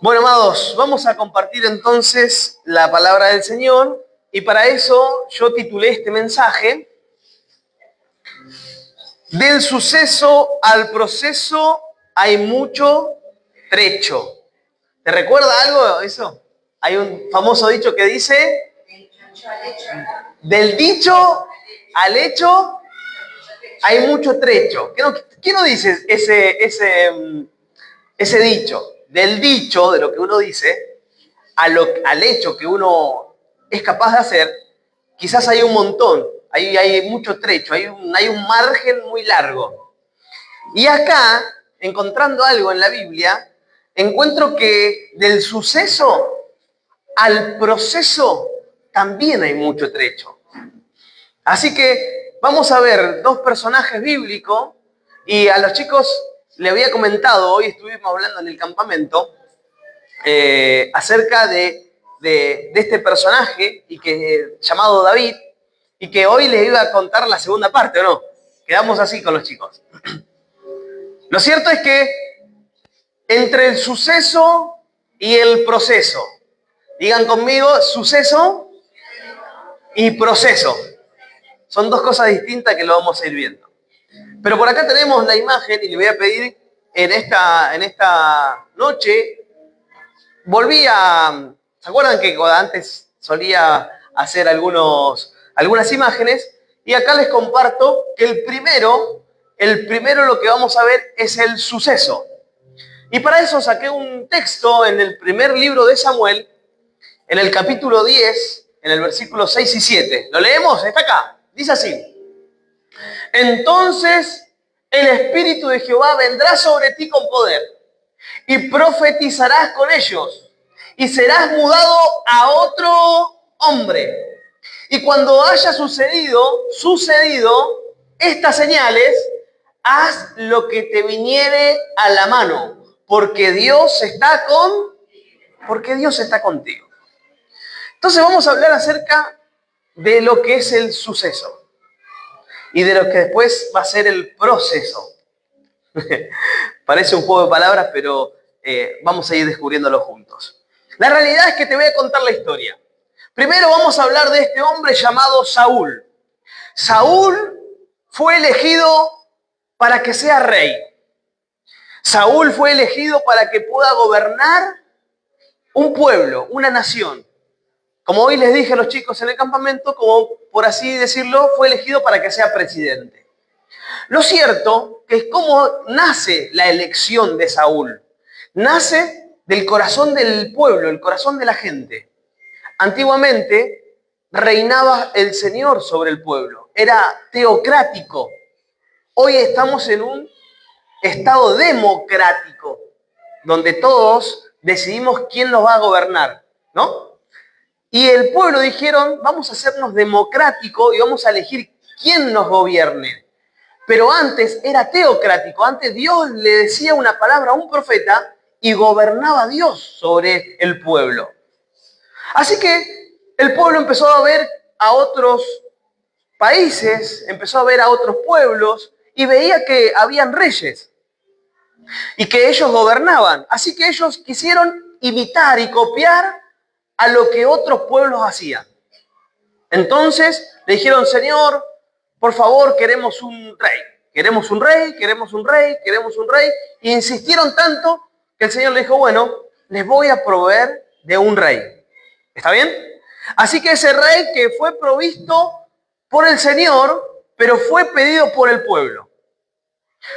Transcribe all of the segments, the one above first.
Bueno, amados, vamos a compartir entonces la palabra del Señor y para eso yo titulé este mensaje Del suceso al proceso hay mucho trecho. ¿Te recuerda algo eso? Hay un famoso dicho que dice del dicho al hecho hay mucho trecho. ¿Qué no dice ese dicho? Del dicho, de lo que uno dice, al hecho que uno es capaz de hacer, quizás hay un montón, hay mucho trecho, hay un margen muy largo. Y acá, encontrando algo en la Biblia, encuentro que del suceso al proceso también hay mucho trecho. Así que vamos a ver dos personajes bíblicos y a los chicos le había comentado, hoy estuvimos hablando en el campamento, acerca de este personaje llamado David y que hoy les iba a contar la segunda parte, ¿o no? Quedamos así con los chicos. Lo cierto es que entre el suceso y el proceso, digan conmigo, suceso y proceso. Son dos cosas distintas que lo vamos a ir viendo. Pero por acá tenemos la imagen y le voy a pedir en esta noche. ¿Se acuerdan que antes solía hacer algunas imágenes? Y acá les comparto que el primero lo que vamos a ver es el suceso. Y para eso saqué un texto en el primer libro de Samuel, en el capítulo 10, en el versículo 6 y 7. ¿Lo leemos? Está acá. Dice así. Entonces el Espíritu de Jehová vendrá sobre ti con poder y profetizarás con ellos y serás mudado a otro hombre. Y cuando haya sucedido estas señales, haz lo que te viniere a la mano, porque Dios está contigo. Entonces vamos a hablar acerca de lo que es el suceso y de lo que después va a ser el proceso. Parece un juego de palabras, pero vamos a ir descubriéndolo juntos. La realidad es que te voy a contar la historia. Primero vamos a hablar de este hombre llamado Saúl. Saúl fue elegido para que sea rey. Saúl fue elegido para que pueda gobernar un pueblo, una nación. Como hoy les dije a los chicos en el campamento, como por así decirlo, fue elegido para que sea presidente. Lo cierto que es como nace la elección de Saúl. Nace del corazón del pueblo, el corazón de la gente. Antiguamente reinaba el Señor sobre el pueblo. Era teocrático. Hoy estamos en un estado democrático, donde todos decidimos quién nos va a gobernar, ¿no? Y el pueblo dijeron, vamos a hacernos democrático y vamos a elegir quién nos gobierne. Pero antes era teocrático, antes Dios le decía una palabra a un profeta y gobernaba Dios sobre el pueblo. Así que el pueblo empezó a ver a otros países, empezó a ver a otros pueblos y veía que habían reyes y que ellos gobernaban. Así que ellos quisieron imitar y copiar a lo que otros pueblos hacían. Entonces le dijeron, Señor, por favor, queremos un rey. Queremos un rey, queremos un rey, queremos un rey. E insistieron tanto que el Señor le dijo, bueno, les voy a proveer de un rey. ¿Está bien? Así que ese rey que fue provisto por el Señor, pero fue pedido por el pueblo.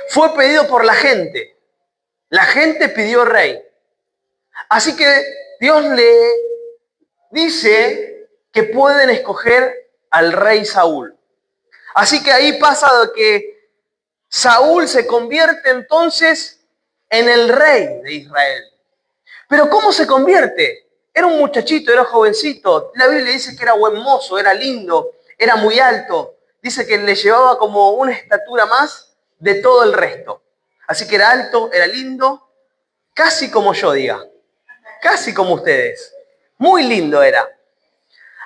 Fue pedido por la gente. La gente pidió rey. Así que Dios le dice que pueden escoger al rey Saúl. Así que ahí pasa de que Saúl se convierte entonces en el rey de Israel. Pero ¿cómo se convierte? Era un muchachito, era jovencito. La Biblia dice que era buen mozo, era lindo, era muy alto. Dice que le llevaba como una estatura más de todo el resto. Así que era alto, era lindo, casi como yo, diga. Casi como ustedes. Muy lindo era.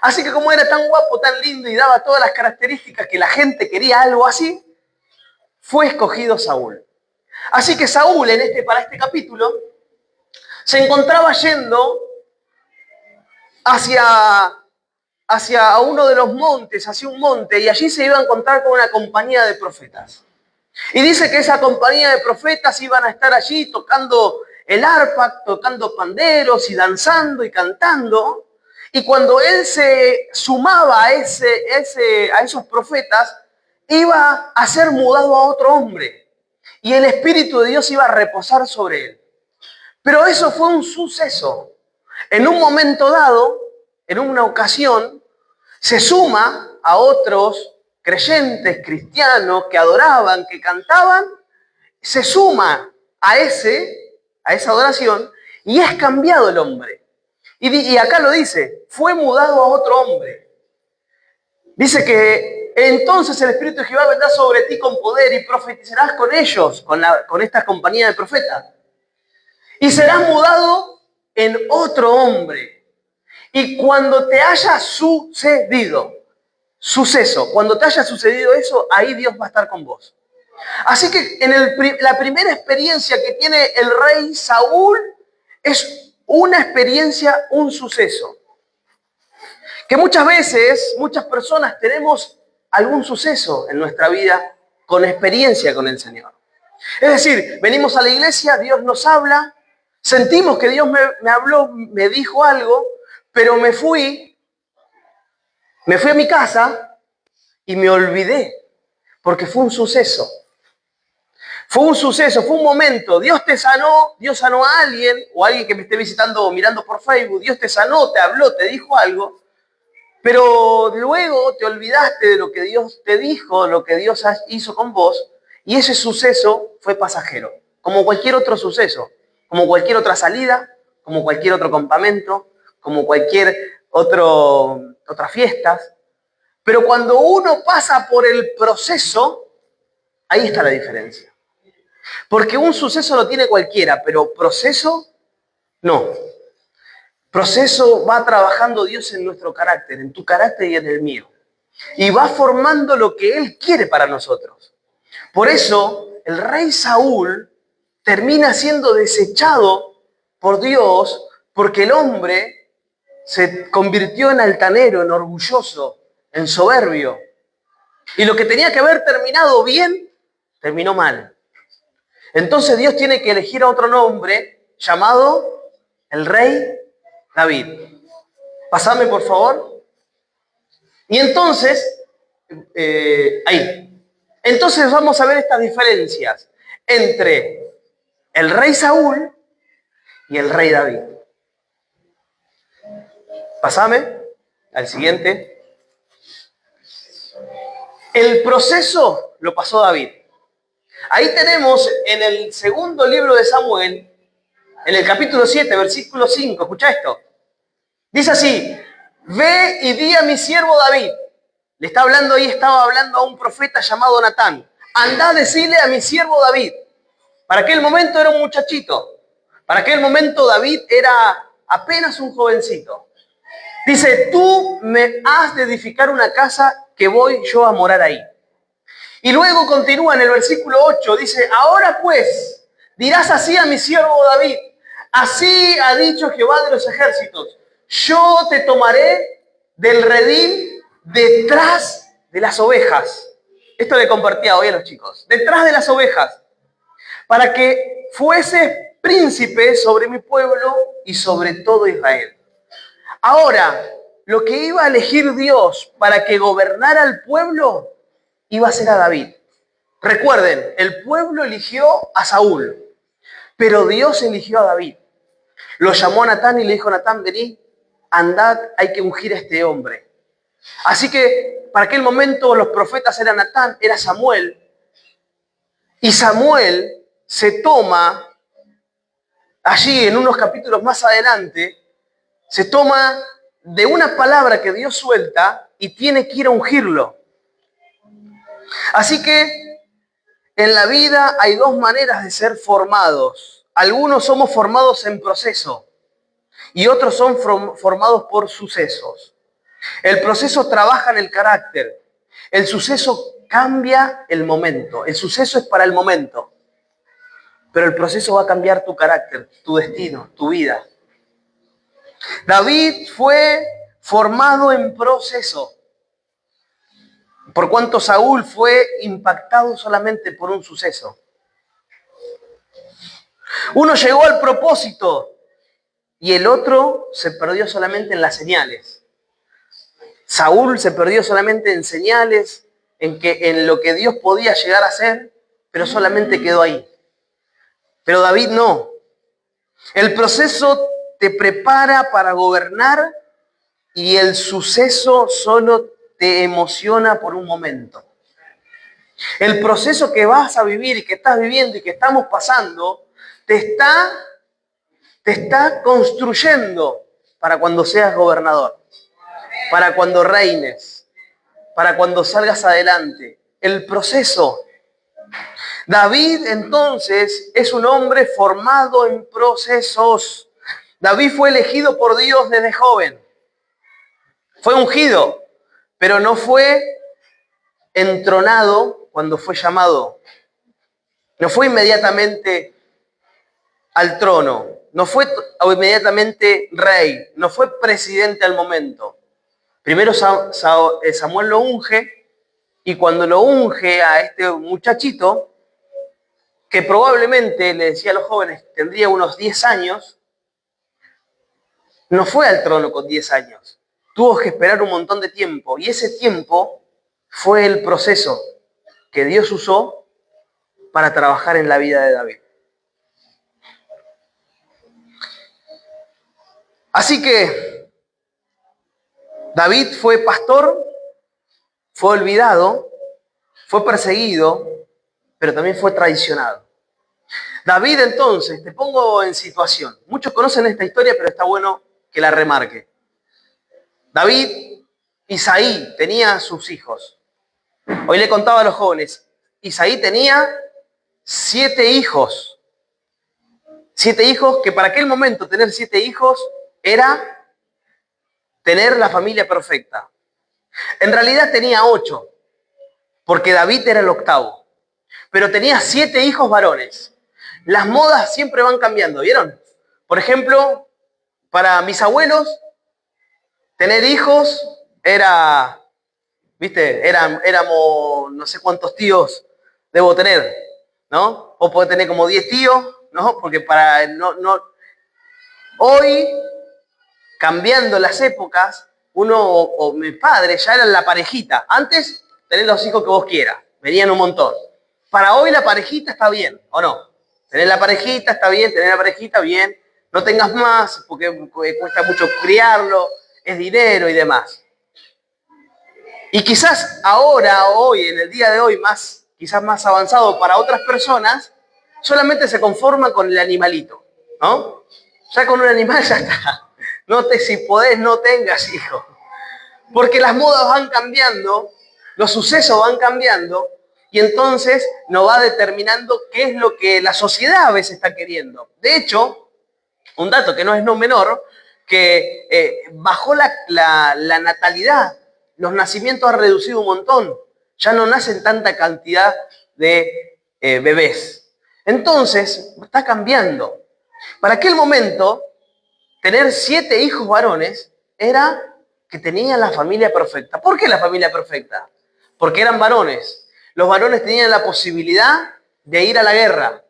Así que como era tan guapo, tan lindo y daba todas las características que la gente quería algo así, fue escogido Saúl. Así que Saúl, para este capítulo, se encontraba yendo hacia uno de los montes, hacia un monte, y allí se iba a encontrar con una compañía de profetas. Y dice que esa compañía de profetas iban a estar allí tocando el arpa, tocando panderos y danzando y cantando. Y cuando él se sumaba a esos profetas, iba a ser mudado a otro hombre. Y el Espíritu de Dios iba a reposar sobre él. Pero eso fue un suceso. En un momento dado, en una ocasión, se suma a otros creyentes, cristianos, que adoraban, que cantaban, se suma a esa adoración y es cambiado el hombre. Y acá lo dice, fue mudado a otro hombre. Dice que entonces el Espíritu de Jehová vendrá sobre ti con poder y profetizarás con ellos, con esta compañía de profetas. Y serás mudado en otro hombre. Y cuando te haya sucedido, cuando te haya sucedido eso, ahí Dios va a estar con vos. Así que la primera experiencia que tiene el rey Saúl es una experiencia, un suceso. Que muchas veces, muchas personas tenemos algún suceso en nuestra vida con experiencia con el Señor. Es decir, venimos a la iglesia, Dios nos habla, sentimos que Dios me habló, me dijo algo, pero me fui a mi casa y me olvidé, porque fue un suceso. Fue un suceso, fue un momento. Dios te sanó, Dios sanó a alguien, o alguien que me esté visitando o mirando por Facebook. Dios te sanó, te habló, te dijo algo, pero luego te olvidaste de lo que Dios te dijo, lo que Dios hizo con vos, y ese suceso fue pasajero, como cualquier otro suceso, como cualquier otra salida, como cualquier otro campamento, como cualquier otras fiestas. Pero cuando uno pasa por el proceso, ahí está la diferencia. Porque un suceso lo tiene cualquiera, pero proceso, no. Proceso va trabajando Dios en nuestro carácter, en tu carácter y en el mío. Y va formando lo que Él quiere para nosotros. Por eso, el rey Saúl termina siendo desechado por Dios, porque el hombre se convirtió en altanero, en orgulloso, en soberbio. Y lo que tenía que haber terminado bien, terminó mal. Entonces Dios tiene que elegir a otro nombre llamado el rey David. Pasame, por favor. Y entonces, ahí. Entonces vamos a ver estas diferencias entre el rey Saúl y el rey David. Pasame al siguiente. El proceso lo pasó David. Ahí tenemos en el segundo libro de Samuel, en el capítulo 7, versículo 5, escucha esto. Dice así, ve y di a mi siervo David. Le está hablando ahí, estaba hablando a un profeta llamado Natán. Andá a decirle a mi siervo David. Para aquel momento era un muchachito. Para aquel momento David era apenas un jovencito. Dice, tú me has de edificar una casa que voy yo a morar ahí. Y luego continúa en el versículo 8, dice, ahora pues dirás así a mi siervo David, así ha dicho Jehová de los ejércitos, yo te tomaré del redil detrás de las ovejas. Esto le compartía hoy a los chicos, detrás de las ovejas, para que fueses príncipe sobre mi pueblo y sobre todo Israel. Ahora, lo que iba a elegir Dios para que gobernara el pueblo iba a ser a David. Recuerden, el pueblo eligió a Saúl, pero Dios eligió a David. Lo llamó a Natán y le dijo, Natán, vení, andad, hay que ungir a este hombre. Así que para aquel momento los profetas eran Natán, era Samuel, y Samuel se toma, allí en unos capítulos más adelante, se toma de una palabra que Dios suelta y tiene que ir a ungirlo. Así que en la vida hay dos maneras de ser formados. Algunos somos formados en proceso y otros son formados por sucesos. El proceso trabaja en el carácter. El suceso cambia el momento. El suceso es para el momento. pero el proceso va a cambiar tu carácter, tu destino, tu vida. David fue formado en proceso, por cuanto Saúl fue impactado solamente por un suceso. Uno llegó al propósito y el otro se perdió solamente en las señales. Saúl se perdió solamente en señales, en lo que Dios podía llegar a hacer, pero solamente quedó ahí. Pero David no. El proceso te prepara para gobernar y el suceso solo te emociona por un momento. El proceso que vas a vivir y que estás viviendo y que estamos pasando te está construyendo para cuando seas gobernador, para cuando reines, para cuando salgas adelante. El proceso. David entonces es un hombre formado en procesos. David fue elegido por Dios desde joven. Fue ungido, pero no fue entronado cuando fue llamado. No fue inmediatamente al trono. No fue inmediatamente rey. No fue presidente al momento. Primero Samuel lo unge, y cuando lo unge a este muchachito, que probablemente, le decía a los jóvenes, tendría unos 10 años, no fue al trono con 10 años. Tuvo que esperar un montón de tiempo, y ese tiempo fue el proceso que Dios usó para trabajar en la vida de David. Así que David fue pastor, fue olvidado, fue perseguido, pero también fue traicionado. David, entonces, te pongo en situación. Muchos conocen esta historia, pero está bueno que la remarque. David, Isaí, tenía sus hijos. Hoy le contaba a los jóvenes, Isaí tenía 7 hijos. 7 hijos, que para aquel momento tener 7 hijos era tener la familia perfecta. En realidad tenía 8, porque David era el octavo. Pero tenía 7 hijos varones. Las modas siempre van cambiando, ¿vieron? Por ejemplo, para mis abuelos, tener hijos era, ¿viste? Éramos no sé cuántos tíos debo tener, ¿no? O puedo tener como 10 tíos, ¿no? Porque hoy, cambiando las épocas, uno o mi padre ya eran la parejita. Antes, tenés los hijos que vos quieras, venían un montón. Para hoy la parejita está bien, ¿o no? Tener la parejita está bien, tener la parejita bien. No tengas más, porque cuesta mucho criarlo, es dinero y demás. Y quizás ahora, hoy, en el día de hoy, quizás más avanzado para otras personas, solamente se conforman con el animalito, ¿no? Ya con un animal ya está. Si podés, no tengas hijos. Porque las modas van cambiando, los sucesos van cambiando, y entonces nos va determinando qué es lo que la sociedad a veces está queriendo. De hecho, un dato que no es no menor, que bajó la natalidad. Los nacimientos han reducido un montón. Ya no nacen tanta cantidad de bebés. Entonces, está cambiando. Para aquel momento, tener 7 hijos varones era que tenían la familia perfecta. ¿Por qué la familia perfecta? Porque eran varones. Los varones tenían la posibilidad de ir a la guerra.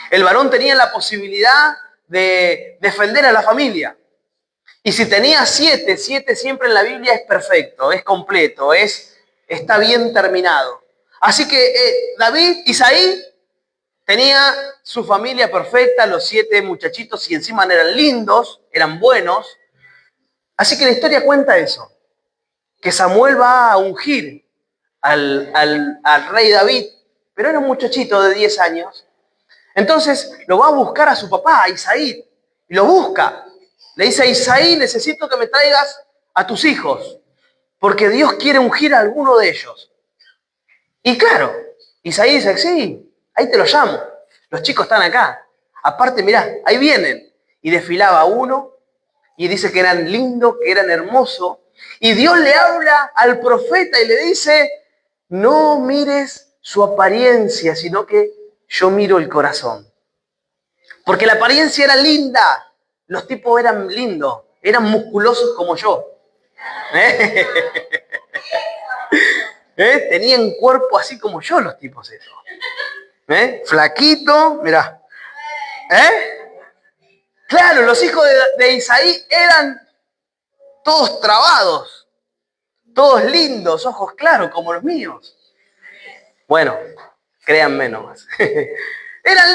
El varón tenía la posibilidad de defender a la familia. Y si tenía 7 siempre en la Biblia es perfecto, es completo, está bien terminado. Así que David, Isaí, tenía su familia perfecta, los 7 muchachitos, y encima eran lindos, eran buenos. Así que la historia cuenta eso, que Samuel va a ungir al rey David, pero era un muchachito de 10 años. Entonces lo va a buscar a su papá, a Isaí, y lo busca. Le dice a Isaí, necesito que me traigas a tus hijos, porque Dios quiere ungir a alguno de ellos. Y claro, Isaí dice, sí, ahí te lo llamo. Los chicos están acá. Aparte, mirá, ahí vienen. Y desfilaba uno, y dice que eran lindos, que eran hermosos. Y Dios le habla al profeta y le dice, no mires su apariencia, sino que yo miro el corazón. Porque la apariencia era linda. Los tipos eran lindos, eran musculosos como yo. ¿Eh? Tenían cuerpo así como yo los tipos esos. Flaquito, mirá. Claro, los hijos de Isaí eran todos trabados, todos lindos, ojos claros como los míos. Bueno, créanme nomás. Eran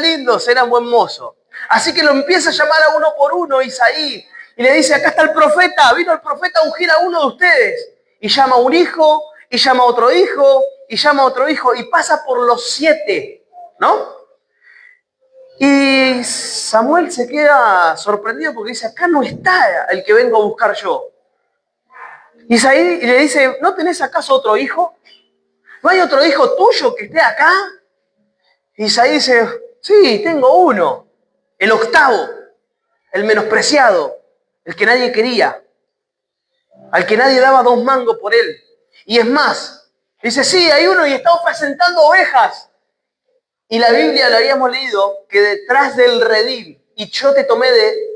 lindos, eran buen mozo. Así que lo empieza a llamar a uno por uno Isaí y le dice, acá está el profeta, vino el profeta a ungir a uno de ustedes. Y llama a un hijo, y llama a otro hijo, y llama a otro hijo, y pasa por los 7, ¿no? Y Samuel se queda sorprendido porque dice, acá no está el que vengo a buscar yo. Isaí le dice, ¿no tenés acaso otro hijo? ¿No hay otro hijo tuyo que esté acá? Isaí dice, sí, tengo uno, el octavo, el menospreciado, el que nadie quería, al que nadie daba 2 mangos por él. Y es más, dice, sí, hay uno y está apacentando ovejas. Y la Biblia la habíamos leído que detrás del redil, y yo te tomé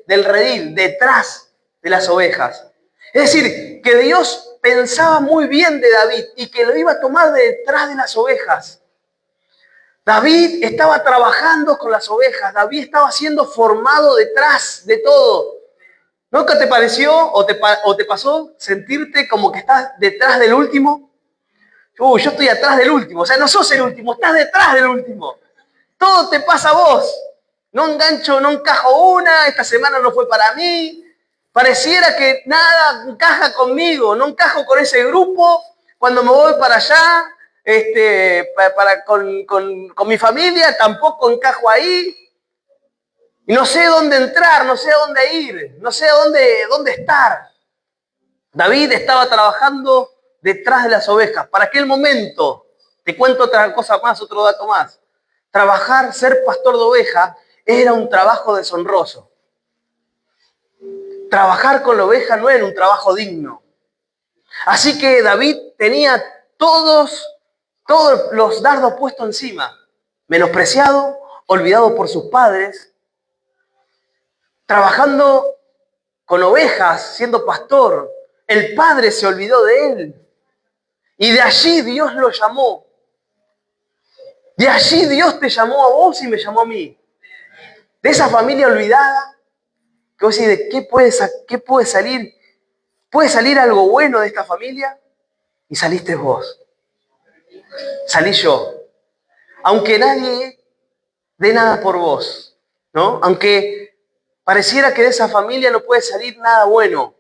del redil, detrás de las ovejas. Es decir, que Dios pensaba muy bien de David y que lo iba a tomar detrás de las ovejas. David estaba trabajando con las ovejas, David estaba siendo formado detrás de todo. ¿Nunca te pareció o te pasó sentirte como que estás detrás del último? Yo estoy atrás del último, o sea, no sos el último, estás detrás del último. Todo te pasa a vos. No engancho, no encajo una, esta semana no fue para mí. Pareciera que nada encaja conmigo, no encajo con ese grupo. Cuando me voy para allá, con mi familia, tampoco encajo ahí. Y no sé dónde entrar, no sé a dónde ir, no sé dónde estar. David estaba trabajando detrás de las ovejas. Para aquel momento, te cuento otra cosa más, otro dato más. Trabajar, ser pastor de oveja, era un trabajo deshonroso. Trabajar con la oveja no era un trabajo digno. Así que David tenía todos los dardos puestos encima. Menospreciado, olvidado por sus padres, trabajando con ovejas, siendo pastor. El padre se olvidó de él. Y de allí Dios lo llamó. De allí Dios te llamó a vos y me llamó a mí. De esa familia olvidada, que vos decís, ¿qué puede salir? ¿Puede salir algo bueno de esta familia? Y saliste vos. Salí yo. Aunque nadie dé nada por vos, ¿no? Aunque pareciera que de esa familia no puede salir nada bueno.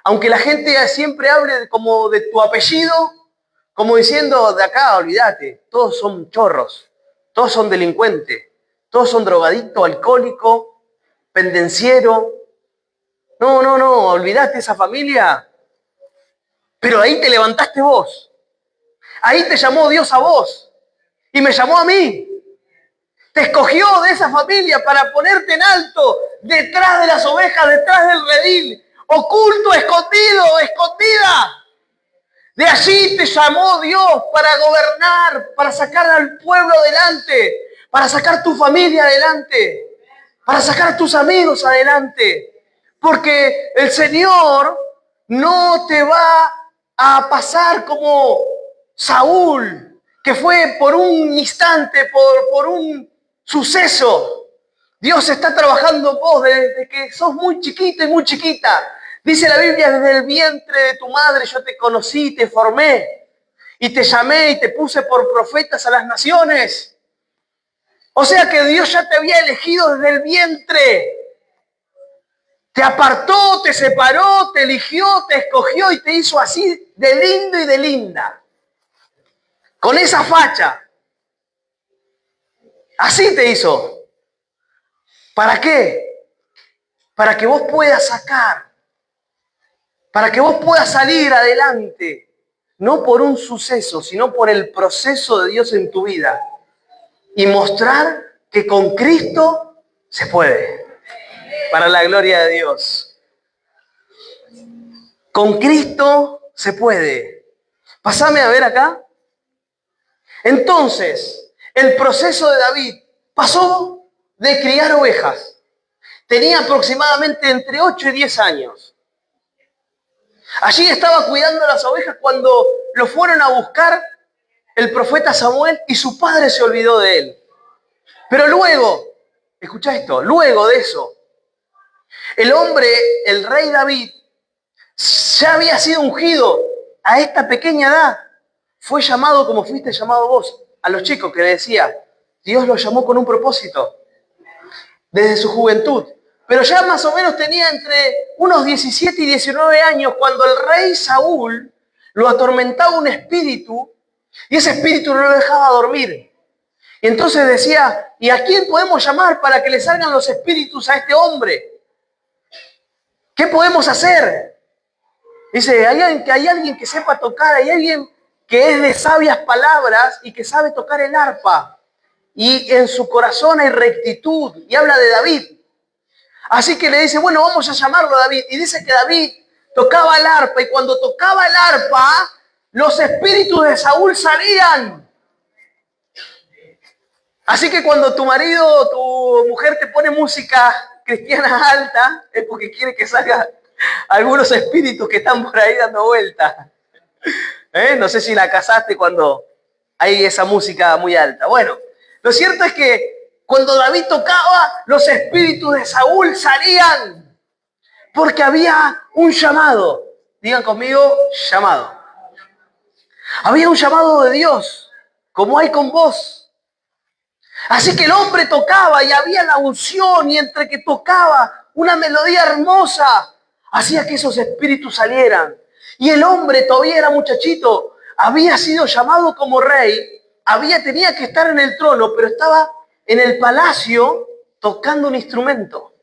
Aunque la gente siempre hable como de tu apellido, como diciendo, de acá, olvídate, todos son chorros, todos son delincuentes, todos son drogadictos, alcohólicos, pendenciero. No, olvídate esa familia. Pero ahí te levantaste vos. Ahí te llamó Dios a vos. Y me llamó a mí. Te escogió de esa familia para ponerte en alto, detrás de las ovejas, detrás del redil, oculto, escondido, escondida. De allí te llamó Dios para gobernar, para sacar al pueblo adelante, para sacar tu familia adelante, para sacar a tus amigos adelante. Porque el Señor no te va a pasar como Saúl, que fue por un instante, por un suceso. Dios está trabajando en vos desde que sos muy chiquito y muy chiquita. Dice la Biblia, desde el vientre de tu madre yo te conocí, te formé y te llamé y te puse por profetas a las naciones. O sea que Dios ya te había elegido desde el vientre. Te apartó, te separó, te eligió, te escogió y te hizo así de lindo y de linda. Con esa facha. Así te hizo. ¿Para qué? Para que vos puedas sacar. Para que vos puedas salir adelante. No por un suceso, sino por el proceso de Dios en tu vida. Y mostrar que con Cristo se puede. Para la gloria de Dios. Con Cristo se puede. Pásame a ver acá. Entonces, el proceso de David pasó de criar ovejas. Tenía aproximadamente entre 8 y 10 años. Allí estaba cuidando las ovejas cuando lo fueron a buscar el profeta Samuel y su padre se olvidó de él. Pero luego, escucha esto, luego de eso, el hombre, el rey David, ya había sido ungido a esta pequeña edad. Fue llamado como fuiste llamado vos, a los chicos que decía, Dios lo llamó con un propósito, desde su juventud. Pero ya más o menos tenía entre unos 17 y 19 años cuando el rey Saúl lo atormentaba un espíritu y ese espíritu no lo dejaba dormir. Y entonces decía, ¿y a quién podemos llamar para que le salgan los espíritus a este hombre? ¿Qué podemos hacer? Dice, hay alguien que sepa tocar, hay alguien que es de sabias palabras y que sabe tocar el arpa. Y en su corazón hay rectitud. Y habla de David. Así que le dice, bueno, vamos a llamarlo a David. Y dice que David tocaba el arpa y cuando tocaba el arpa, los espíritus de Saúl salían. Así que cuando tu marido o tu mujer te pone música cristiana alta, es porque quiere que salgan algunos espíritus que están por ahí dando vueltas. No sé si la casaste cuando hay esa música muy alta. Bueno, lo cierto es que cuando David tocaba, los espíritus de Saúl salían. Porque había un llamado. Digan conmigo, llamado. Había un llamado de Dios, como hay con vos. Así que el hombre tocaba y había la unción y entre que tocaba una melodía hermosa, hacía que esos espíritus salieran. Y el hombre todavía era muchachito, había sido llamado como rey, tenía que estar en el trono, pero estaba en el palacio tocando un instrumento.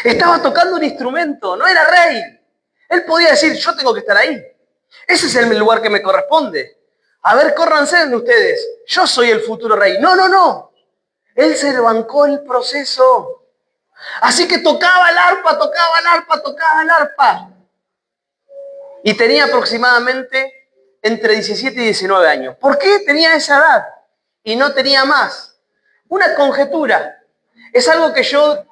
Estaba tocando un instrumento, no era rey. Él podía decir, yo tengo que estar ahí. Ese es el lugar que me corresponde. A ver, córranse ustedes. Yo soy el futuro rey. No, no, no. Él se bancó el proceso. Así que tocaba el arpa, tocaba el arpa, tocaba el arpa. Y tenía aproximadamente entre 17 y 19 años. ¿Por qué tenía esa edad? Y no tenía más. Una conjetura. Es algo que yo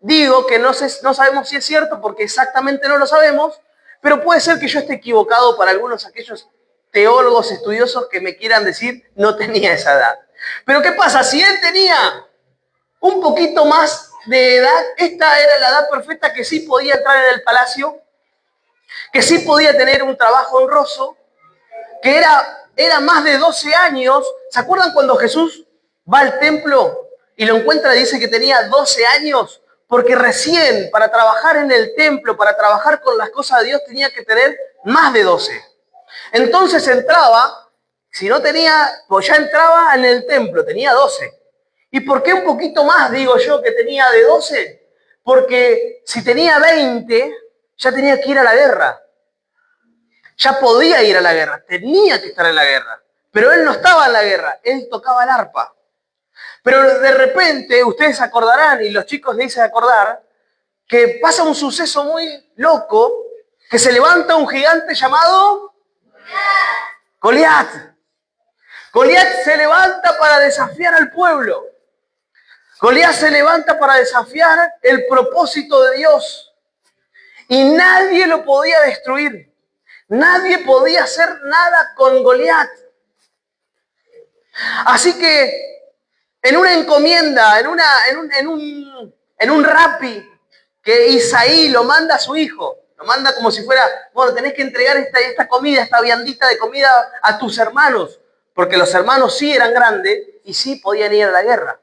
digo que no sabemos si es cierto porque exactamente no lo sabemos, pero puede ser que yo esté equivocado para algunos aquellos teólogos estudiosos que me quieran decir no tenía esa edad. Pero ¿qué pasa? Si él tenía un poquito más de edad, esta era la edad perfecta que sí podía entrar en el palacio, que sí podía tener un trabajo honroso, que era más de 12 años. ¿Se acuerdan cuando Jesús va al templo y lo encuentra y dice que tenía 12 años? Porque recién para trabajar en el templo, para trabajar con las cosas de Dios, tenía que tener más de 12. Entonces entraba, si no tenía, pues ya entraba en el templo, tenía 12. ¿Y por qué un poquito más digo yo que tenía de 12? Porque si tenía 20, ya tenía que ir a la guerra. Ya podía ir a la guerra, tenía que estar en la guerra. Pero él no estaba en la guerra, él tocaba el arpa. Pero de repente, ustedes acordarán, y los chicos le dicen acordar, que pasa un suceso muy loco, que se levanta un gigante llamado Goliat. Goliat se levanta para desafiar al pueblo. Goliat se levanta para desafiar el propósito de Dios. Y nadie lo podía destruir. Nadie podía hacer nada con Goliat. Así que en una encomienda, en un rapi, que Isaí lo manda a su hijo, lo manda como si fuera, bueno, tenés que entregar esta comida, esta viandita de comida a tus hermanos, porque los hermanos sí eran grandes y sí podían ir a la guerra.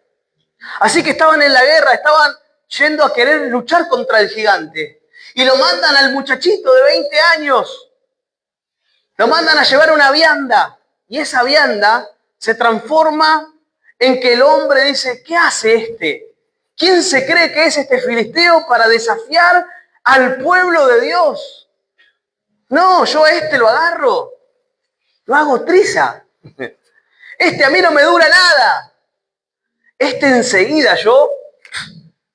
Así que estaban en la guerra, estaban yendo a querer luchar contra el gigante. Y lo mandan al muchachito de 20 años, lo mandan a llevar una vianda, y esa vianda se transforma en que el hombre dice, ¿qué hace este? ¿Quién se cree que es este filisteo para desafiar al pueblo de Dios? No, yo a este lo agarro, lo hago triza. Este a mí no me dura nada. Este enseguida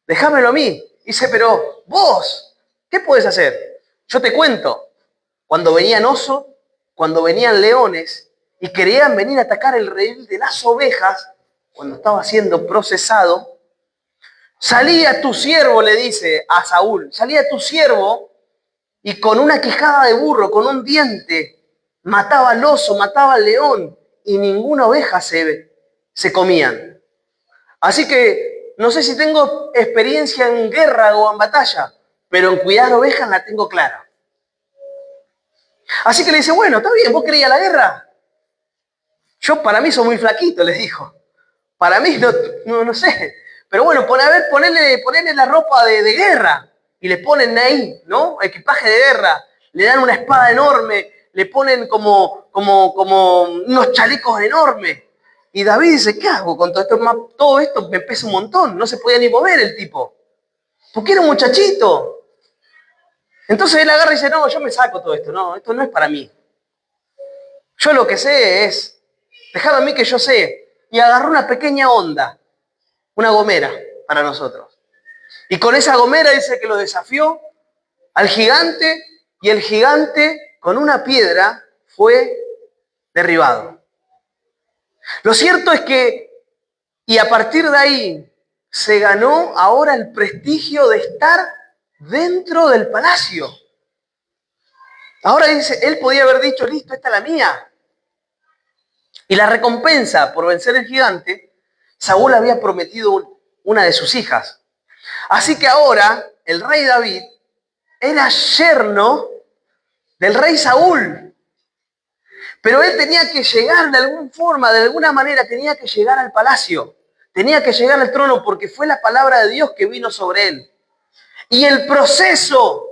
déjamelo a mí. Dice, pero vos, ¿qué puedes hacer? Yo te cuento, cuando venían osos, cuando venían leones y querían venir a atacar el redil de las ovejas, cuando estaba siendo procesado, salía tu siervo, le dice a Saúl, salía tu siervo y con una quijada de burro, con un diente, mataba al oso, mataba al león y ninguna oveja se comían. Así que no sé si tengo experiencia en guerra o en batalla, pero en cuidar ovejas la tengo clara. Así que le dice, bueno, está bien, ¿vos querías la guerra? Yo para mí soy muy flaquito, le dijo. Para mí no sé. Pero bueno, ponele la ropa de guerra. Y le ponen ahí, ¿no? Equipaje de guerra. Le dan una espada enorme. Le ponen como unos chalecos enormes. Y David dice, ¿qué hago con todo esto? Todo esto me pesa un montón. No se podía ni mover el tipo. Porque era un muchachito. Entonces él agarra y dice, no, yo me saco todo esto. No, esto no es para mí. Yo lo que sé es, dejad a mí que yo sé. Y agarró una pequeña onda, una gomera para nosotros. Y con esa gomera dice que lo desafió al gigante y el gigante con una piedra fue derribado. Lo cierto es que, y a partir de ahí, se ganó ahora el prestigio de estar dentro del palacio. Ahora dice, él podía haber dicho, listo, esta es la mía. Y la recompensa por vencer al gigante, Saúl había prometido una de sus hijas. Así que ahora el rey David era yerno del rey Saúl. Pero él tenía que llegar de alguna forma, de alguna manera, tenía que llegar al palacio. Tenía que llegar al trono porque fue la palabra de Dios que vino sobre él. Y el proceso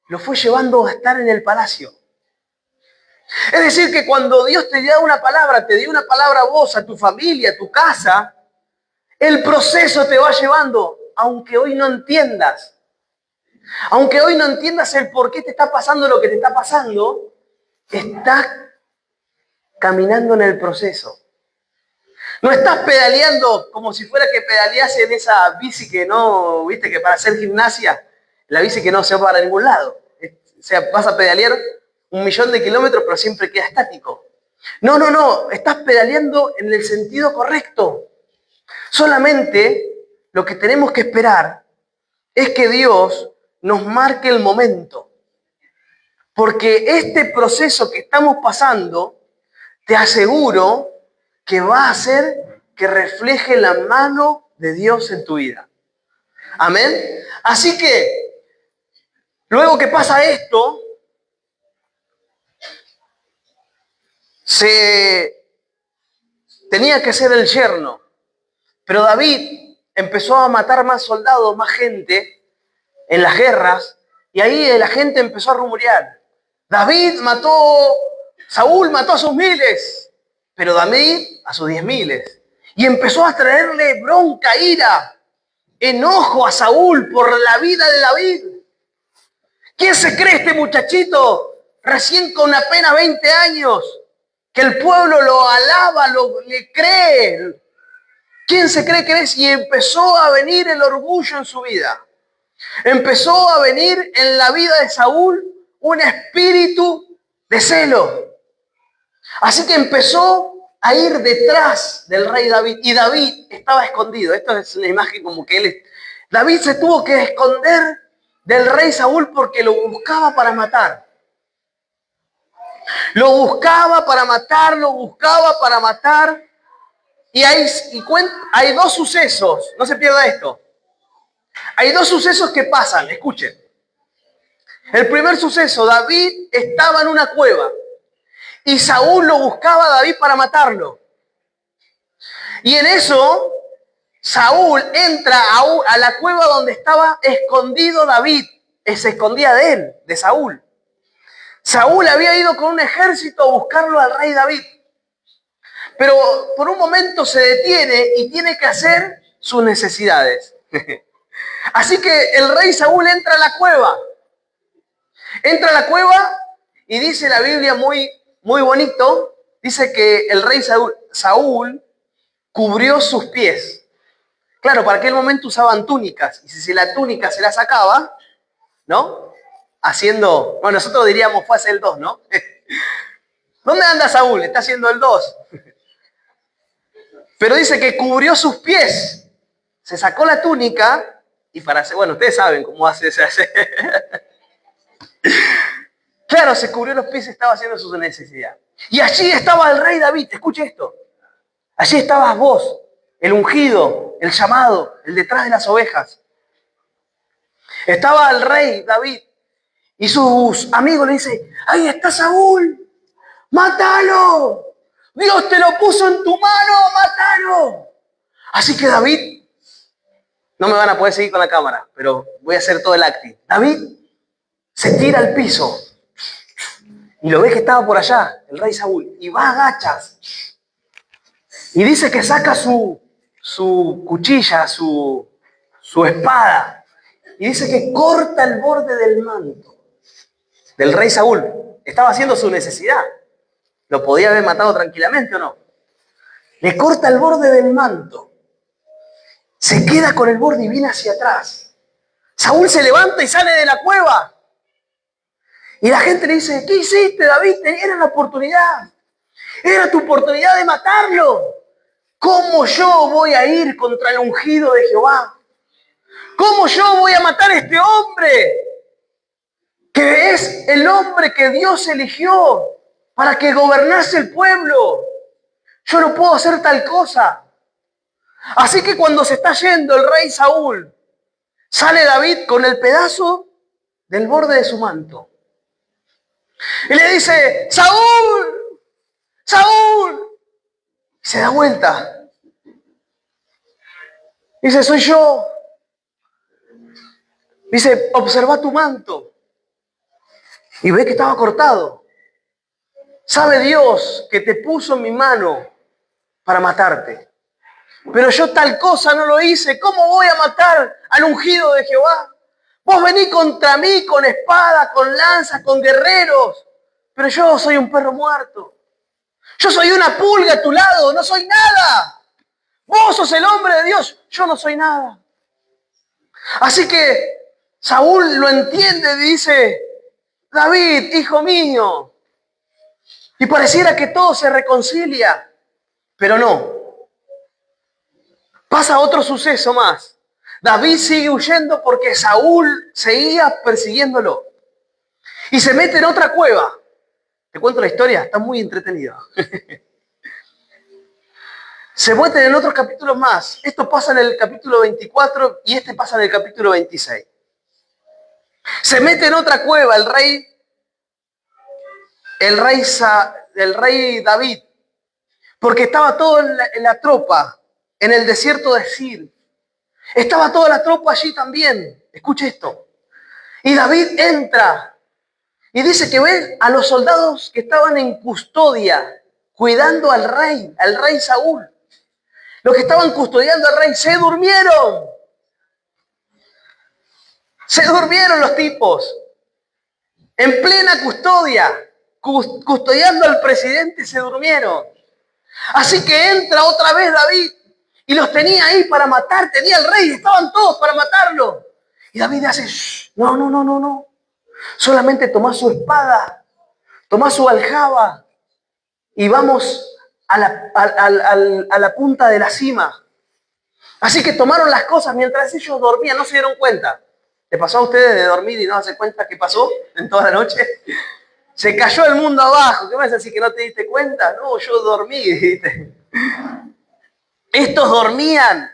lo fue llevando a estar en el palacio. Es decir, que cuando Dios te dio una palabra, te dio una palabra a vos, a tu familia, a tu casa, el proceso te va llevando, aunque hoy no entiendas. Aunque hoy no entiendas el por qué te está pasando lo que te está pasando, estás caminando en el proceso. No estás pedaleando como si fuera que pedaleas en esa bici que no, viste, que para hacer gimnasia, la bici que no se va para ningún lado. O sea, vas a pedalear 1.000.000 de kilómetros, pero siempre queda estático. No, estás pedaleando en el sentido correcto. Solamente lo que tenemos que esperar es que Dios nos marque el momento. Porque este proceso que estamos pasando, te aseguro que va a hacer que refleje la mano de Dios en tu vida. Amén. Así que, luego que pasa esto, tenía que ser el yerno. Pero David empezó a matar más soldados, más gente en las guerras, y ahí la gente empezó a rumorear. Saúl mató a sus miles, pero David a sus 10.000. Y empezó a traerle bronca, ira, enojo a Saúl por la vida de David. ¿Quién se cree este muchachito, recién con apenas 20 años, que el pueblo lo alaba, le cree? ¿Quién se cree que es? Y empezó a venir el orgullo en su vida. Empezó a venir en la vida de Saúl un espíritu de celo. Así que empezó a ir detrás del rey David. Y David estaba escondido. Esto es una imagen como que David se tuvo que esconder del rey Saúl porque lo buscaba para matar. Lo buscaba para matar, lo buscaba para matar. Y hay dos sucesos, no se pierda esto. Hay dos sucesos que pasan, escuchen. El primer suceso, David estaba en una cueva y Saúl lo buscaba a David para matarlo. Y en eso, Saúl entra a la cueva donde estaba escondido David. Se escondía de él, de Saúl. Saúl había ido con un ejército a buscarlo al rey David. Pero por un momento se detiene y tiene que hacer sus necesidades. Así que el rey Saúl entra a la cueva. Entra a la cueva y dice la Biblia muy, muy bonito, dice que el rey Saúl cubrió sus pies. Claro, para aquel momento usaban túnicas. Y si la túnica se la sacaba, ¿no? Bueno, nosotros diríamos fue hacer el 2, ¿no? ¿Dónde anda Saúl? Está haciendo el 2. Pero dice que cubrió sus pies. Se sacó la túnica y para hacer, bueno, ustedes saben cómo se hace. Claro, se cubrió los pies y estaba haciendo su necesidad. Y allí estaba el rey David, escuche esto. Allí estabas vos, el ungido, el llamado, el detrás de las ovejas. Estaba el rey David y sus amigos le dicen, ahí está Saúl, mátalo. Dios te lo puso en tu mano, mátalo. Así que David, no me van a poder seguir con la cámara, pero voy a hacer todo el acting. David se tira al piso y lo ves que estaba por allá, el rey Saúl, y va a agachas. Y dice que saca su cuchilla, su espada, y dice que corta el borde del manto del rey Saúl. Estaba haciendo su necesidad. Lo podía haber matado tranquilamente o no. Le corta el borde del manto. Se queda con el borde y viene hacia atrás. Saúl se levanta y sale de la cueva. Y la gente le dice, ¿qué hiciste, David? Era la oportunidad. Era tu oportunidad de matarlo. ¿Cómo yo voy a ir contra el ungido de Jehová? ¿Cómo yo voy a matar a este hombre? Que es el hombre que Dios eligió para que gobernase el pueblo. Yo no puedo hacer tal cosa. Así que cuando se está yendo el rey Saúl, sale David con el pedazo del borde de su manto. Y le dice, Saúl, Saúl. Y se da vuelta. Dice, soy yo. Dice, observa tu manto. Y ve que estaba cortado. Sabe Dios que te puso en mi mano para matarte. Pero yo tal cosa no lo hice. ¿Cómo voy a matar al ungido de Jehová? Vos venís contra mí con espada, con lanza, con guerreros. Pero yo soy un perro muerto. Yo soy una pulga a tu lado, no soy nada. Vos sos el hombre de Dios, yo no soy nada. Así que Saúl lo entiende y dice, David, hijo mío. Y pareciera que todo se reconcilia, pero no. Pasa otro suceso más. David sigue huyendo porque Saúl seguía persiguiéndolo. Y se mete en otra cueva. Te cuento la historia, está muy entretenida. Se meten en otros capítulos más. Esto pasa en el capítulo 24 y este pasa en el capítulo 26. Se mete en otra cueva el rey David, porque estaba todo en la tropa, en el desierto de Sir. Estaba toda la tropa allí también. Escuche esto. Y David entra y dice que ve a los soldados que estaban en custodia, cuidando al rey Saúl. Los que estaban custodiando al rey se durmieron. Se durmieron los tipos. En plena custodia, custodiando al presidente, se durmieron. Así que entra otra vez David y los tenía ahí para matar. Tenía al rey, estaban todos para matarlo. Y David hace, no, no, no, no, no. Solamente tomá su espada, tomá su aljaba y vamos a la punta de la cima. Así que tomaron las cosas mientras ellos dormían, no se dieron cuenta. ¿Te pasó a ustedes de dormir y no darse cuenta qué pasó en toda la noche? Se cayó el mundo abajo. ¿Qué me vas a decir que no te diste cuenta? No, yo dormí, ¿viste? Estos dormían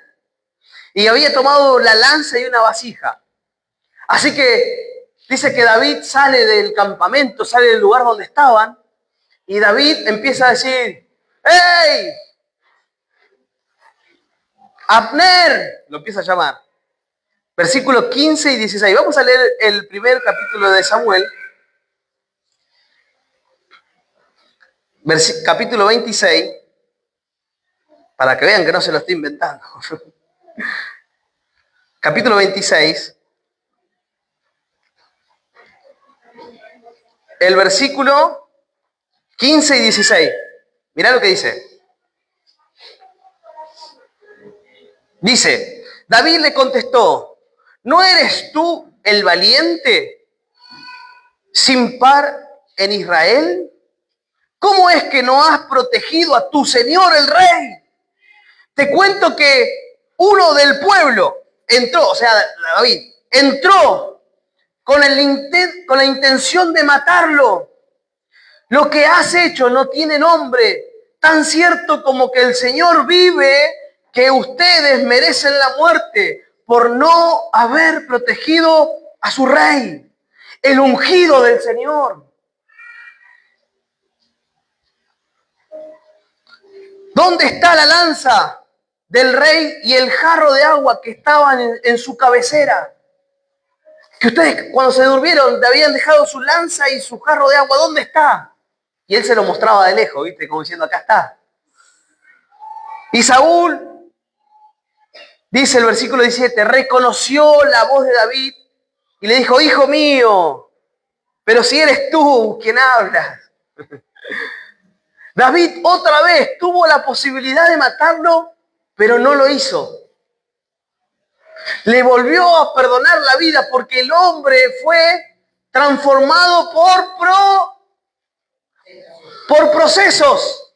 y había tomado la lanza y una vasija. Así que dice que David sale del campamento, sale del lugar donde estaban y David empieza a decir, ¡hey! Abner, lo empieza a llamar. Versículos 15 y 16. Vamos a leer el primer capítulo de Samuel. Capítulo 26. Para que vean que no se lo estoy inventando. Capítulo 26. El versículo 15 y 16. Mirá lo que dice. Dice, David le contestó, ¿no eres tú el valiente sin par en Israel? ¿Cómo es que no has protegido a tu señor el rey? Te cuento que uno del pueblo entró, o sea, David, entró con la intención de matarlo. Lo que has hecho no tiene nombre, tan cierto como que el Señor vive, que ustedes merecen la muerte por no haber protegido a su rey, el ungido del Señor. ¿Dónde está la lanza del rey y el jarro de agua que estaban en su cabecera? Que ustedes cuando se durmieron habían dejado su lanza y su jarro de agua, ¿dónde está? Y él se lo mostraba de lejos, ¿viste? Como diciendo, acá está. Y Saúl, dice el versículo 17, reconoció la voz de David y le dijo, hijo mío, pero si eres tú quien hablas. David otra vez tuvo la posibilidad de matarlo, pero no lo hizo. Le volvió a perdonar la vida porque el hombre fue transformado por procesos.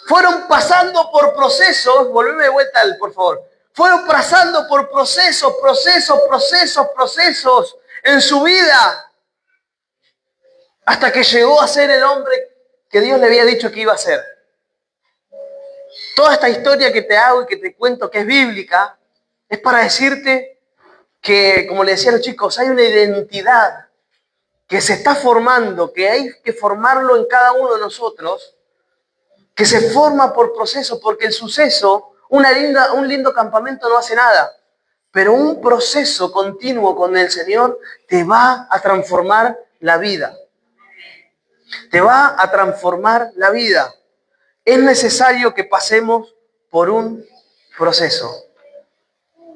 Fueron pasando por procesos, volveme de vuelta, por favor. Fueron pasando por procesos en su vida, hasta que llegó a ser el hombre que Dios le había dicho que iba a ser. Toda esta historia que te hago y que te cuento, que es bíblica, es para decirte que, como le decía a los chicos, hay una identidad que se está formando, que hay que formarlo en cada uno de nosotros, que se forma por proceso, porque el suceso, un lindo campamento no hace nada, pero un proceso continuo con el Señor te va a transformar la vida. Te va a transformar la vida. Es necesario que pasemos por un proceso.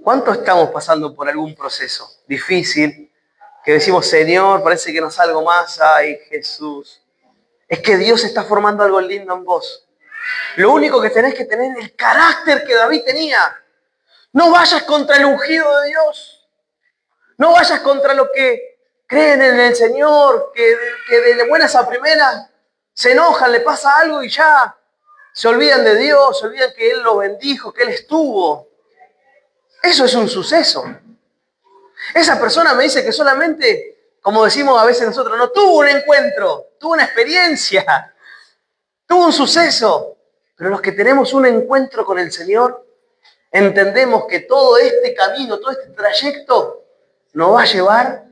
¿Cuánto estamos pasando por algún proceso difícil? Que decimos, Señor, parece que no salgo más. Ay, Jesús. Es que Dios está formando algo lindo en vos. Lo único que tenés que tener es el carácter que David tenía. No vayas contra el ungido de Dios. No vayas contra los que creen en el Señor, que de buenas a primeras se enojan, le pasa algo y ya se olvidan de Dios, se olvidan que Él los bendijo, que Él estuvo. Eso es un suceso. Esa persona me dice que solamente, como decimos a veces nosotros, no tuvo un encuentro, tuvo una experiencia, tuvo un suceso. Pero los que tenemos un encuentro con el Señor, entendemos que todo este camino, todo este trayecto, nos va a llevar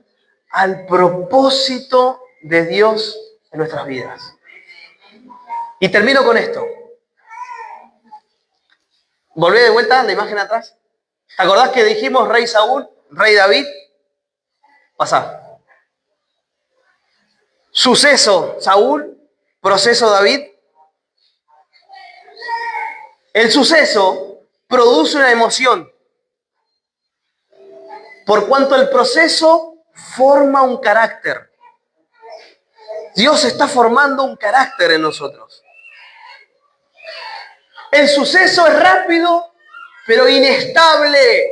al propósito de Dios en nuestras vidas. Y termino con esto. Volví de vuelta la imagen atrás. ¿Te acordás que dijimos rey Saúl, rey David? Pasá. Suceso Saúl, proceso David. El suceso produce una emoción, por cuanto el proceso forma un carácter. Dios está formando un carácter en nosotros. El suceso es rápido, pero inestable.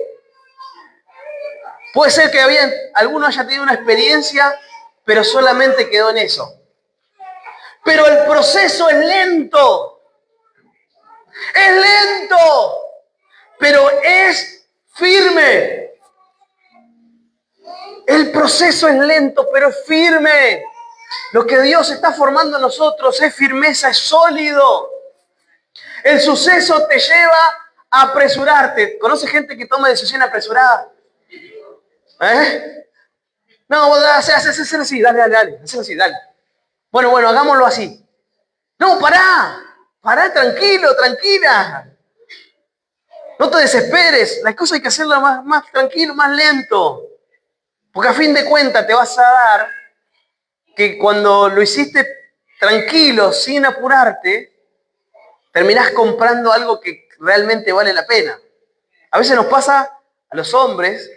Puede ser que alguno haya tenido una experiencia, pero solamente quedó en eso. Pero el proceso es lento. Es lento, pero es firme. El proceso es lento, pero es firme. Lo que Dios está formando en nosotros es firmeza, es sólido. El suceso te lleva a apresurarte. ¿Conoces gente que toma decisión apresurada? No, haces así, dale, haces así, dale. Bueno, hagámoslo así. No, pará, tranquilo, tranquila. No te desesperes, las cosas hay que hacerlas más tranquilo, más lento. Porque a fin de cuentas te vas a dar que cuando lo hiciste tranquilo, sin apurarte, terminás comprando algo que realmente vale la pena. A veces nos pasa a los hombres,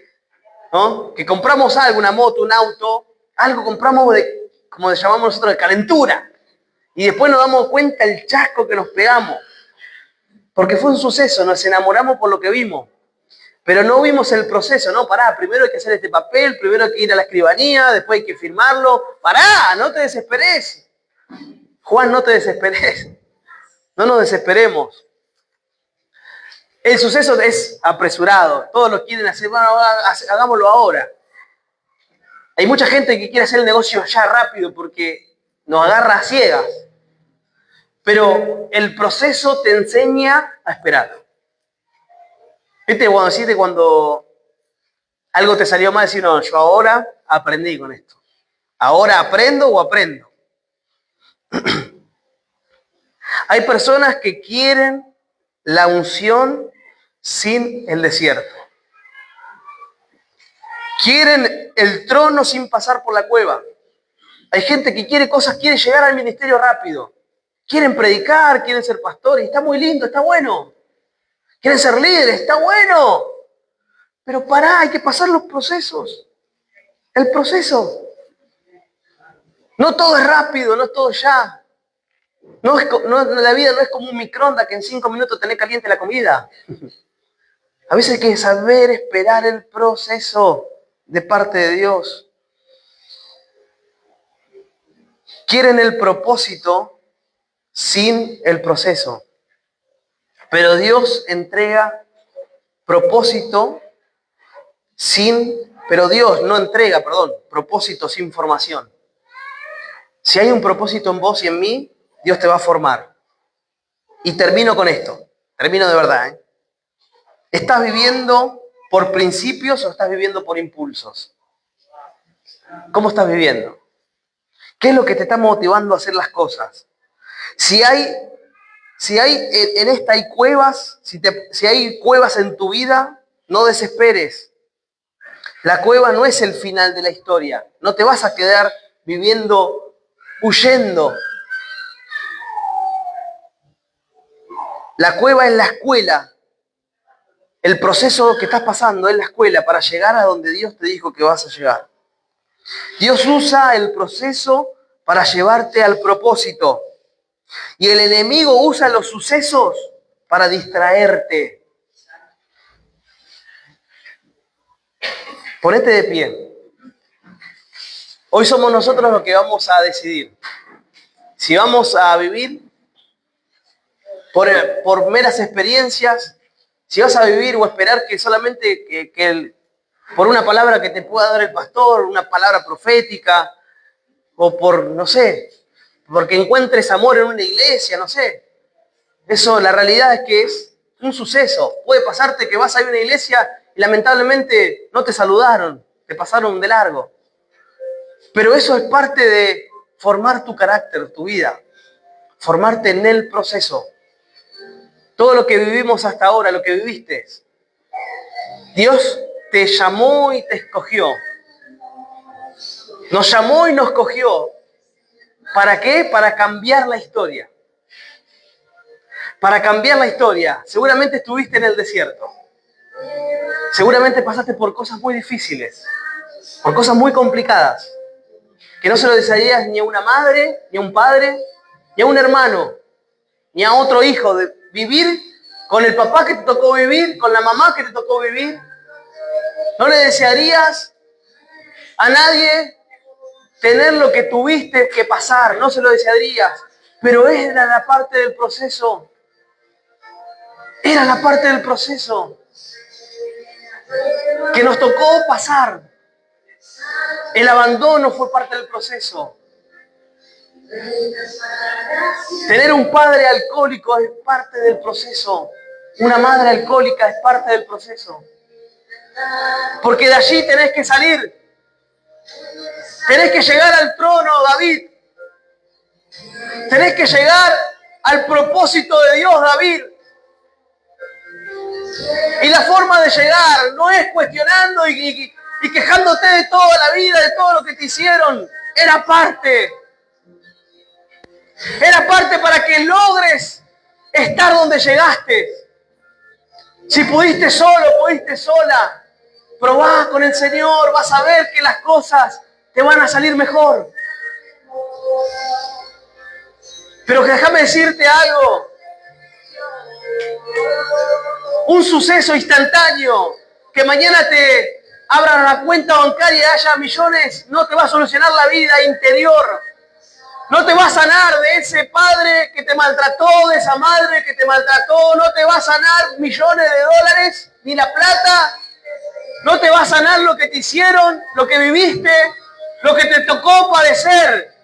¿no? Que compramos algo, una moto, un auto, algo compramos como le llamamos nosotros, de calentura. Y después nos damos cuenta el chasco que nos pegamos. Porque fue un suceso, nos enamoramos por lo que vimos. Pero no vimos el proceso, no, primero hay que hacer este papel, primero hay que ir a la escribanía, después hay que firmarlo. No te desesperes. Juan, no te desesperes. No nos desesperemos. El suceso es apresurado. Todos lo quieren hacer, bueno, hagámoslo ahora. Hay mucha gente que quiere hacer el negocio ya rápido porque nos agarra a ciegas. Pero el proceso te enseña a esperar. ¿Viste cuando algo te salió mal? Decir, no, yo ahora aprendí con esto. Ahora aprendo o aprendo. Hay personas que quieren la unción sin el desierto. Quieren el trono sin pasar por la cueva. Hay gente que quiere cosas, quiere llegar al ministerio rápido. Quieren predicar, quieren ser pastores. Está muy lindo, está bueno. Quieren ser líderes, está bueno. Pero pará, hay que pasar los procesos. El proceso. No todo es rápido, no es todo ya. La vida no es como un microondas que en 5 minutos tenés caliente la comida. A veces hay que saber esperar el proceso de parte de Dios. Quieren el propósito sin el proceso. Pero Dios entrega propósito pero Dios no entrega, propósito sin formación. Si hay un propósito en vos y en mí, Dios te va a formar. Y termino con esto. Termino de verdad. ¿Estás viviendo por principios o estás viviendo por impulsos? ¿Cómo estás viviendo? ¿Qué es lo que te está motivando a hacer las cosas? Si hay en esta hay cuevas, si hay cuevas en tu vida, no desesperes. La cueva no es el final de la historia. No te vas a quedar viviendo, huyendo. La cueva es la escuela. El proceso que estás pasando es la escuela para llegar a donde Dios te dijo que vas a llegar. Dios usa el proceso para llevarte al propósito. Y el enemigo usa los sucesos para distraerte. Ponete de pie. Hoy somos nosotros los que vamos a decidir si vamos a vivir por meras experiencias, si vas a vivir o esperar que solamente por una palabra que te pueda dar el pastor, una palabra profética, o por, no sé, porque encuentres amor en una iglesia, no sé. Eso, la realidad es que es un suceso. Puede pasarte que vas a ir a una iglesia y lamentablemente no te saludaron, te pasaron de largo. Pero eso es parte de formar tu carácter, tu vida, formarte en el proceso. Todo lo que vivimos hasta ahora, lo que viviste, Dios te llamó y te escogió. Nos llamó y nos escogió. ¿Para qué? Para cambiar la historia. Para cambiar la historia. Seguramente estuviste en el desierto. Seguramente pasaste por cosas muy difíciles, por cosas muy complicadas, que no se lo desearías ni a una madre, ni a un padre, ni a un hermano, ni a otro hijo, de vivir con el papá que te tocó vivir, con la mamá que te tocó vivir. No le desearías a nadie tener lo que tuviste que pasar, no se lo desearías, pero era la parte del proceso. Era la parte del proceso que nos tocó pasar. El abandono fue parte del proceso. Tener un padre alcohólico es parte del proceso. Una madre alcohólica es parte del proceso. Porque de allí tenés que salir. Tenés que llegar al trono, David. Tenés que llegar al propósito de Dios, David. Y la forma de llegar no es cuestionando y quejándote de toda la vida, de todo lo que te hicieron. Era parte. Era parte para que logres estar donde llegaste. Si pudiste solo, pudiste sola, probá con el Señor, vas a ver que las cosas te van a salir mejor. Pero déjame decirte algo. Un suceso instantáneo, que mañana te abran la cuenta bancaria y haya millones, no te va a solucionar la vida interior. No te va a sanar de ese padre que te maltrató, de esa madre que te maltrató. No te va a sanar millones de dólares, ni la plata. No te va a sanar lo que te hicieron, lo que viviste, lo que te tocó padecer.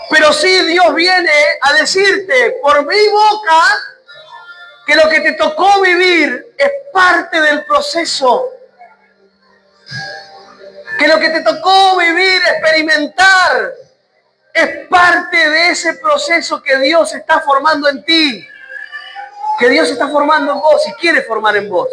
Pero sí Dios viene a decirte por mi boca que lo que te tocó vivir es parte del proceso. Que lo que te tocó vivir, experimentar, es parte de ese proceso que Dios está formando en ti. Que Dios está formando en vos y quiere formar en vos.